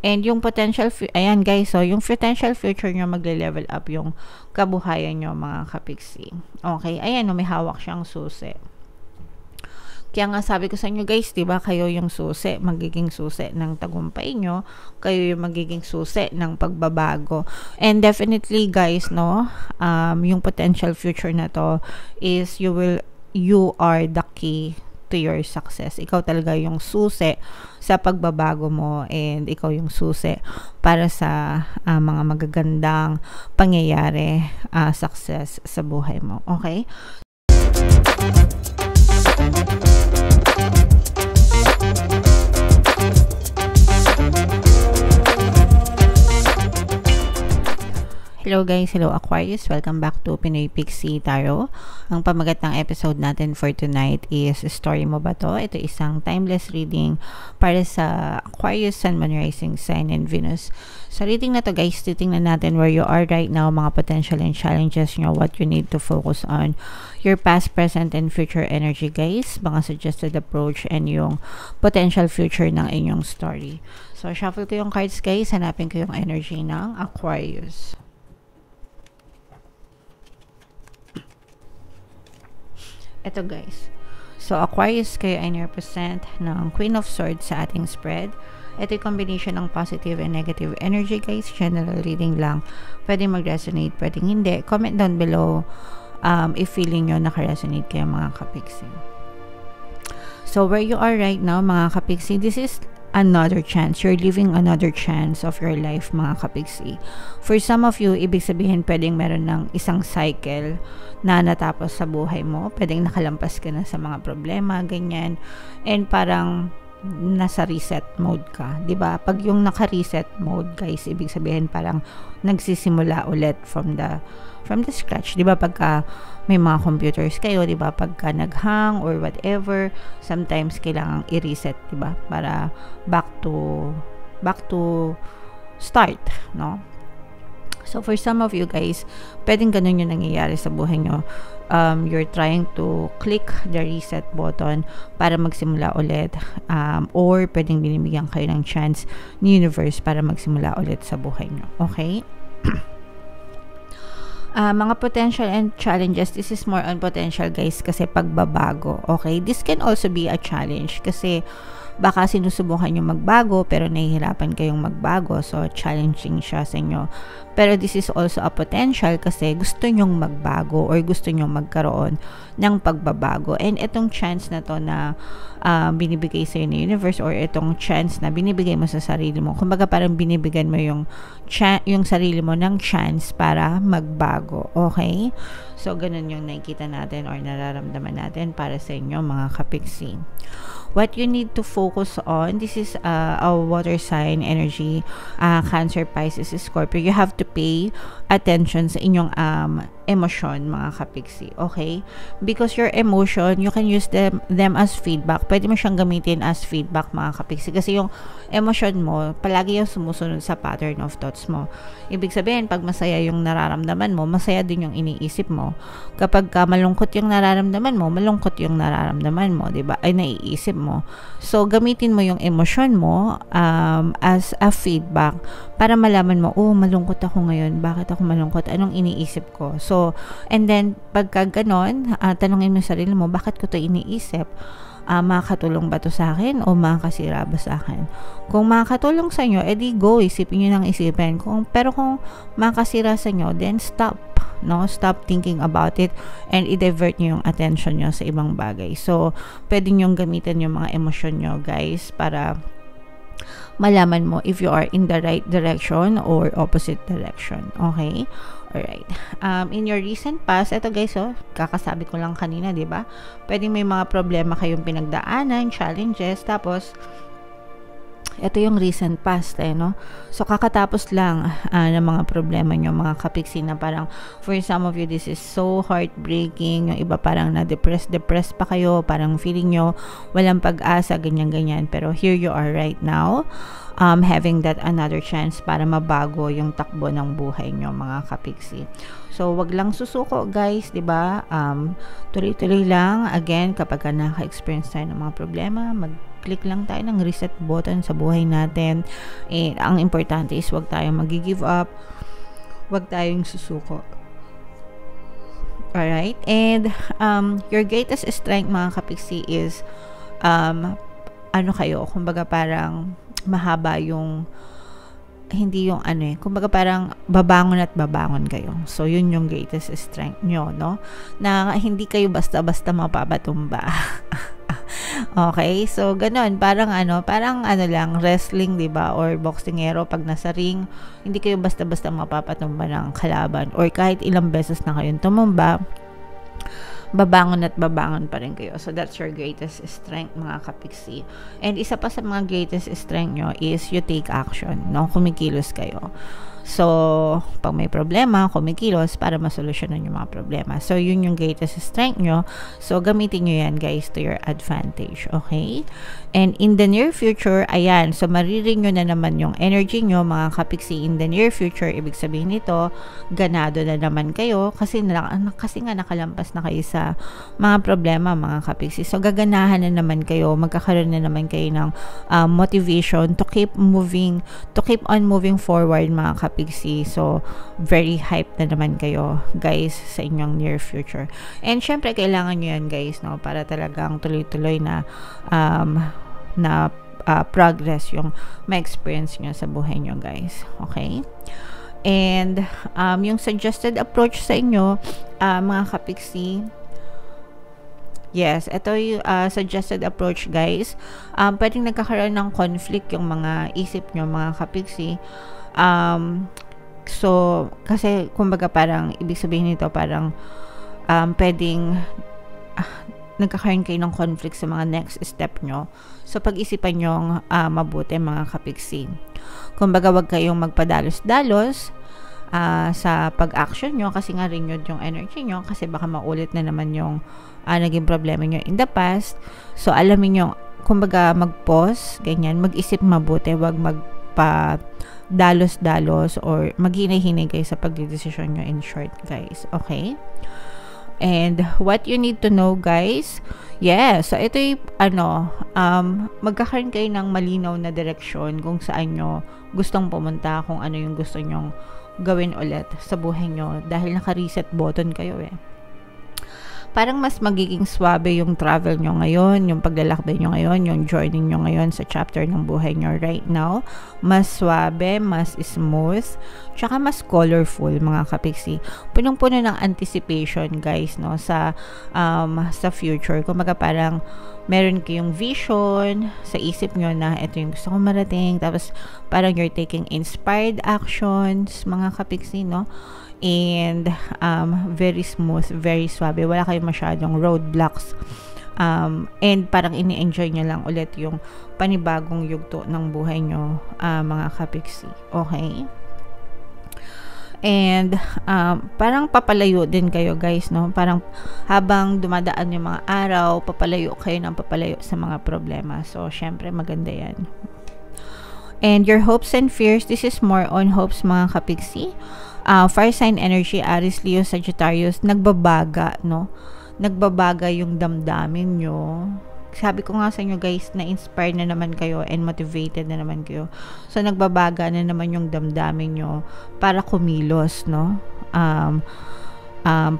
And yung potential, ayan guys, so yung potential future nyo, magle-level up yung kabuhayan nyo, mga kapiksi. Okay, ayan, may hawak siyang susi. Kaya nga sabi ko sa inyo guys, diba, kayo yung susi, magiging susi ng tagumpay nyo, kayo yung magiging susi ng pagbabago. And definitely guys, no, yung potential future na to is you are the key to your success. Ikaw talaga yung susi sa pagbabago mo, and ikaw yung susi para sa mga magagandang pangyayari, success sa buhay mo. Okay? Hello guys, hello Aquarius, welcome back to Pinoy Pixie Tarot. Ang pamagat ng episode natin for tonight is Story Mo Ba To? Ito isang timeless reading para sa Aquarius, Sun, Moon, Rising Sign, and Venus. Sa reading na to guys, titingnan natin where you are right now, mga potential and challenges nyo, what you need to focus on, your past, present, and future energy guys, mga suggested approach, and yung potential future ng inyong story. So shuffle ko yung cards guys, hanapin ko yung energy ng Aquarius. Ito guys. So, Aquarius, kayo ay represent ng Queen of Swords sa ating spread. Ito yung combination ng positive and negative energy guys. General reading lang. Pwede mag-resonate, pwedeng hindi. Comment down below if feeling nyo naka-resonate kayo mga kapiksi. So, where you are right now mga kapiksi, this is another chance. You're living another chance of your life mga kapiksi. For some of you, ibig sabihin pwedeng meron ng isang cycle na natapos sa buhay mo. Pwedeng nakalampas ka na sa mga problema, ganyan. And parang nasa reset mode ka. 'Di ba? Pag yung naka-reset mode, guys, ibig sabihin parang nagsisimula ulit from the scratch. 'Di ba? Pagka may mga computers kayo, 'di ba? Pagka naghang or whatever, sometimes kailangang i-reset, 'di ba? Para back to start, no? So, for some of you guys, pwedeng ganun yung nangyayari sa buhay nyo. You're trying to click the reset button para magsimula ulit. Or, pwedeng binibigyan kayo ng chance ni universe para magsimula ulit sa buhay nyo. Okay? Mga potential and challenges, this is more on potential guys kasi pagbabago. Okay? This can also be a challenge kasi baka sinusubukan nyo magbago pero nahihirapan kayong magbago, so challenging siya sa inyo. Pero this is also a potential kasi gusto nyong magbago or gusto nyong magkaroon ng pagbabago, and itong chance na to na binibigay sa ni universe, or itong chance na binibigay mo sa sarili mo, kumbaga parang binibigyan mo yung sarili mo ng chance para magbago. Okay? So ganun yung nakikita natin or nararamdaman natin para sa inyo mga kapiksi. What you need to focus on, this is a water sign energy, Cancer, Pisces, Scorpio. You have to pay attention sa inyong emotion mga kapiksi, okay? Because your emotion, you can use them as feedback. Pwede mo siyang gamitin as feedback mga kapiksi kasi yung emotion mo, palagi yung sumusunod sa pattern of thoughts mo. Ibig sabihin, pag masaya yung nararamdaman mo, masaya din yung iniisip mo. Kapag malungkot yung nararamdaman mo, malungkot yung nararamdaman mo, diba? Ay, naiisip mo. So, gamitin mo yung emotion mo as a feedback para malaman mo, oh, malungkot ako ngayon. Bakit ako malungkot? Anong iniisip ko? So, and then, pagka ganon, tanungin mo sarili mo, bakit ko to iniisip? Makakatulong ba to sa akin o makakasira ba sa akin? Kung makakatulong sa inyo, edi go, isipin nyo ng isipin. Pero kung makakasira sa inyo, then stop. No? Stop thinking about it and i-divert nyo yung attention nyo sa ibang bagay. So, pwede nyo gamitin yung mga emosyon nyo, guys, para malaman mo if you are in the right direction or opposite direction. Okay? Alright. In your recent past, ito guys, kakasabi ko lang kanina, diba? Pwedeng may mga problema kayong pinagdaanan, challenges, tapos ito yung recent past, no? So, kakatapos lang ng mga problema nyo, mga kapiksi, na parang, for some of you, this is so heartbreaking. Yung iba parang na-depressed pa kayo, parang feeling nyo walang pag-asa, ganyan-ganyan. Pero here you are right now, having that another chance para mabago yung takbo ng buhay nyo, mga kapiksi. So, wag lang susuko, guys, diba? Tuloy-tuloy lang. Again, kapag naka-experience tayo ng mga problema, mag-click lang tayo ng reset button sa buhay natin. And ang importante is wag tayong mag-give up, wag tayong susuko. Alright? And your greatest strength, mga kapiksi, is kumbaga parang mahaba yung, hindi yung kumbaga parang babangon at babangon kayo. So, yun yung greatest strength nyo, no? Na hindi kayo basta-basta mapapatumba. Okay? So, ganun. Parang lang, wrestling, diba? Or boxingero, pag nasa ring, hindi kayo basta-basta mapapatumba ng kalaban. Or kahit ilang beses na kayong tumumba, babangon at babangon pa rin kayo. So, that's your greatest strength, mga kapiksi. And isa pa sa mga greatest strength nyo is you take action, no? Kumikilos kayo. So, pag may problema, kumikilos para masolusyonan yung mga problema. So, yun yung greatest strength nyo. So, gamitin nyo yan, guys, to your advantage. Okay? And in the near future, ayan, so mariring nyo na naman yung energy nyo, mga kapiksi. In the near future, ibig sabihin nito, ganado na naman kayo kasi nga nakalampas na kayo sa mga problema, mga kapiksi. So, gaganahan na naman kayo, magkakaroon na naman kayo ng motivation to keep on moving forward, mga kapiksi. So, very hyped na naman kayo, guys, sa inyong near future. And syempre, kailangan nyo yan, guys, no, para talagang tuloy-tuloy na progress yung ma-experience nyo sa buhay nyo, guys. Okay? And yung suggested approach sa inyo, mga kapiksi, yes, ito yung suggested approach, guys. Pwedeng nagkakaroon ng conflict yung mga isip nyo, mga kapiksi. So, kasi kumbaga parang ibig sabihin nito parang pwedeng nagkakaroon kayo ng conflict sa mga next step nyo. So, pag-isipan nyo mabuti, mga kapiksi. Kumbaga, wag kayong magpadalos-dalos sa pag-action nyo kasi nga renewed yung energy nyo kasi baka maulit na naman yung naging problema nyo in the past. So, alamin nyo, kumbaga, mag-pause, ganyan, mag-isip mabuti, wag dalos-dalos or maghinay-hinay kayo sa pagdidesisyon nyo, in short, guys. Okay? And what you need to know, guys, so ito yung magkakaroon kayo ng malinaw na direksyon kung saan nyo gustong pumunta, kung ano yung gusto nyong gawin ulit sa buhay nyo dahil naka-reset button kayo parang mas magiging swabe yung travel nyo ngayon, yung paglalakbay nyo ngayon, yung journey nyo ngayon sa chapter ng buhay nyo right now. Mas swabe, mas smooth, tsaka mas colorful, mga kapiksi. Punong-puno ng anticipation, guys, no, sa future. Kumbaga parang meron kayong vision sa isip nyo na ito yung gusto kong marating, tapos parang you're taking inspired actions, mga kapiksi, no? And very smooth, very suave. Wala kayong masyadong roadblocks. And parang ini-enjoy nyo lang ulit yung panibagong yugto ng buhay nyo, mga kapiksi. Okay? And parang papalayo din kayo, guys, no? Parang habang dumadaan yung mga araw, papalayo kayo ng papalayo sa mga problema. So, syempre, maganda yan. And your hopes and fears, this is more on hopes, mga kapiksi. Fire sign energy, Aries, Leo, Sagittarius, nagbabaga, no? Nagbabaga yung damdamin nyo. Sabi ko nga sa inyo, guys, na-inspire na naman kayo and motivated na naman kayo. So, nagbabaga na naman yung damdamin nyo para kumilos, no?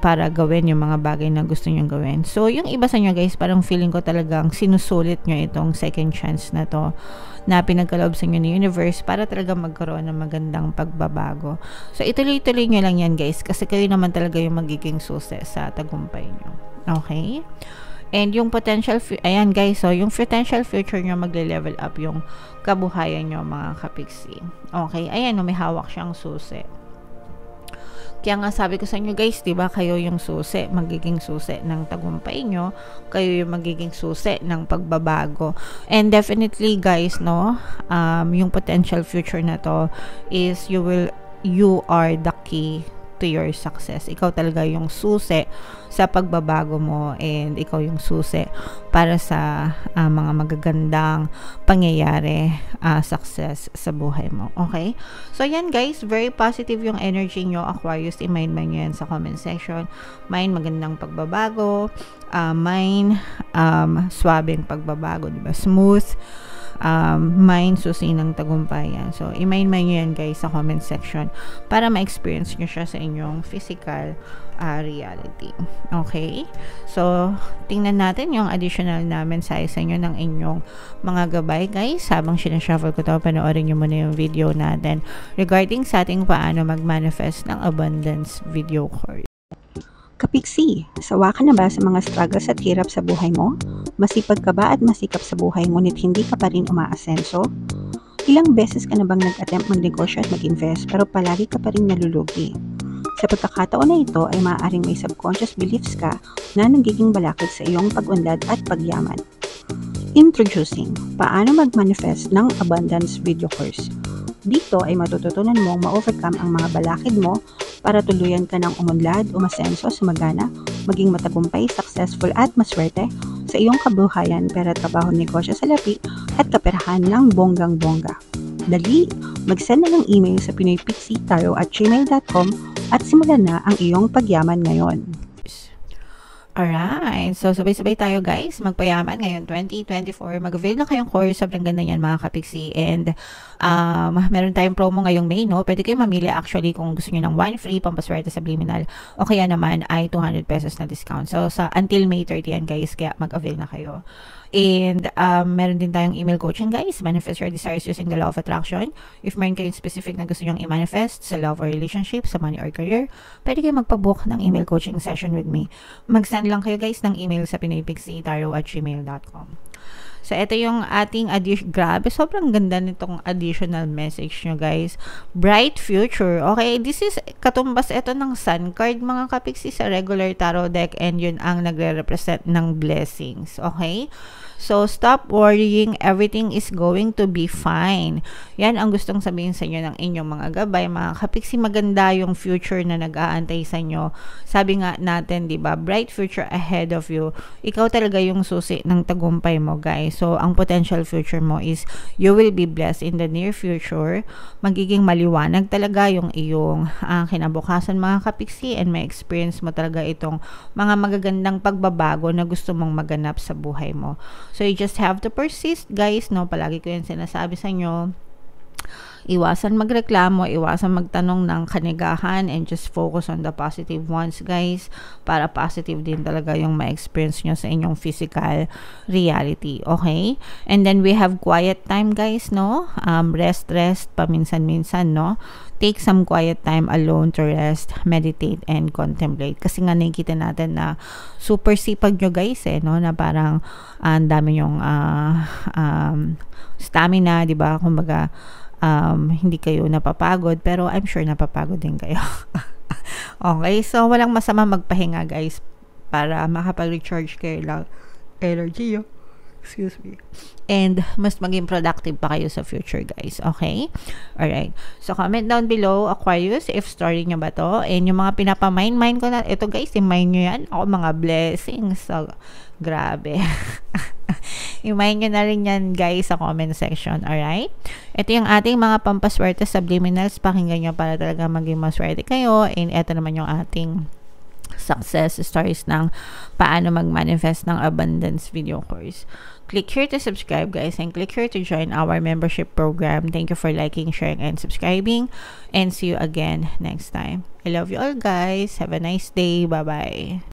Para gawin yung mga bagay na gusto nyo gawin. So, yung iba sa nyo, guys, parang feeling ko talagang sinusulit nyo itong second chance na to na pinagkaloob sa inyo ni universe para talaga magkaroon ng magandang pagbabago. So, ituloy-tuloy nyo lang yan, guys, kasi kayo naman talaga yung magiging susi sa tagumpay nyo. Okay? And yung potential, ayan, guys, so yung potential future nyo, magle-level up yung kabuhayan nyo, mga kapiksi. Okay? Ayan, no, may hawak siyang susi. Kaya nga sabi ko sa inyo, guys, diba, kayo yung susi, magiging susi ng tagumpay nyo, kayo yung magiging susi ng pagbabago. And definitely, guys, no, yung potential future na to is you are the key to your success. Ikaw talaga yung susi sa pagbabago mo, and ikaw yung susi para sa mga magagandang pangyayari, success sa buhay mo. Okay? So, yan guys, very positive yung energy nyo, Aquarius. I-mind nyo yan sa comment section. Mind magandang pagbabago. Mind swabing pagbabago, diba? Smooth. Mind susi ng tagumpayan. So, i-mind nyo yan guys sa comment section para ma-experience nyo siya sa inyong physical reality. Okay? So, tingnan natin yung additional na mensahe sa inyo ng inyong mga gabay, guys. Habang sinashuffle ko to, panoorin nyo muna yung video natin regarding sa ating paano mag-manifest ng abundance video course. Kapiksi, sawa ka na ba sa mga struggles at hirap sa buhay mo? Masipag ka ba at masikap sa buhay ngunit hindi ka pa rin umaasenso? Ilang beses ka na bang nag-attempt magnegosyo at mag-invest pero palagi ka pa rin nalulugi? Sa pagkakataon na ito ay maaaring may subconscious beliefs ka na nagiging balakid sa iyong pag-unlad at pagyaman. Introducing, paano mag-manifest ng abundance video course. Dito ay matututunan mong ma-overcome ang mga balakid mo para tuluyan ka ng umunlad, umasenso, sumagana, maging matagumpay, successful at maswerte sa iyong kabuhayan, pera, trabaho, negosyo, salapi at kaperahan ng bonggang-bongga. Dali, mag-send na ng email sa pinoypixitaro@gmail.com at simulan na ang iyong pagyaman ngayon. Alright, so sabay-sabay tayo guys, magpayaman ngayon 2024. Mag-avail na kayong course, sobrang ganda yan mga kapiksi. And meron tayong promo ngayong May, no? Pwede kayo mamili actually kung gusto nyo ng 1 free pampaswerte subliminal, o kaya naman ay 200 pesos na discount. So sa until May 30 yan guys, kaya mag-avail na kayo. And meron din tayong email coaching guys, manifest your desires using the law of attraction. If meron kayong specific na gusto nyong i-manifest sa love or relationship, sa money or career, pwede kayo magpabook ng email coaching session with me. Mag-send lang kayo guys ng email sa pinoypixitaro@gmail.com. So, ito yung ating grabe, sobrang ganda nitong additional message nyo guys. Bright future. Okay, this is katumbas ito ng sun card mga kapiksi sa regular tarot deck, and yun ang nagre-represent ng blessings. Okay? So, stop worrying. Everything is going to be fine. Yan ang gustong sabihin sa inyo ng inyong mga gabay. Mga kapiksi, maganda yung future na nag-aantay sa inyo. Sabi nga natin, di ba, bright future ahead of you. Ikaw talaga yung susi ng tagumpay mo, guys. So, ang potential future mo is you will be blessed in the near future. Magiging maliwanag talaga yung iyong kinabukasan, mga kapiksi, and may experience mo talaga itong mga magagandang pagbabago na gusto mong maganap sa buhay mo. So, you just have to persist, guys, no? Palagi ko yan sinasabi sa inyo. Iwasan magreklamo, iwasan magtanong ng kanigahan, and just focus on the positive ones, guys, para positive din talaga yung ma-experience nyo sa inyong physical reality, okay? And then we have quiet time, guys, no? Rest, paminsan-minsan, no? Take some quiet time alone to rest, meditate, and contemplate. Kasi nga nakikita natin na super sipag nyo, guys, no? Na parang ang dami yung stamina, di ba? Kumbaga, hindi kayo napapagod, pero I'm sure napapagod din kayo. Okay, so walang masama magpahinga guys para makapag-recharge kayo lang energy yo. Excuse me. And mas maging productive pa kayo sa future guys, okay? Alright, so comment down below Aquarius if story nyo ba to, and yung mga pinapamind ko na ito guys, i-mind nyo yan. Ako mga blessings, so grabe. I-mind nyo na rin yan guys sa comment section, alright? Ito yung ating mga pampaswerte subliminals, pakinggan nyo para talaga maging maswerte kayo. And ito naman yung ating success stories ng paano mag-manifest ng abundance video course. Click here to subscribe guys, and click here to join our membership program. Thank you for liking, sharing, and subscribing, and see you again next time. I love you all guys. Have a nice day. Bye-bye.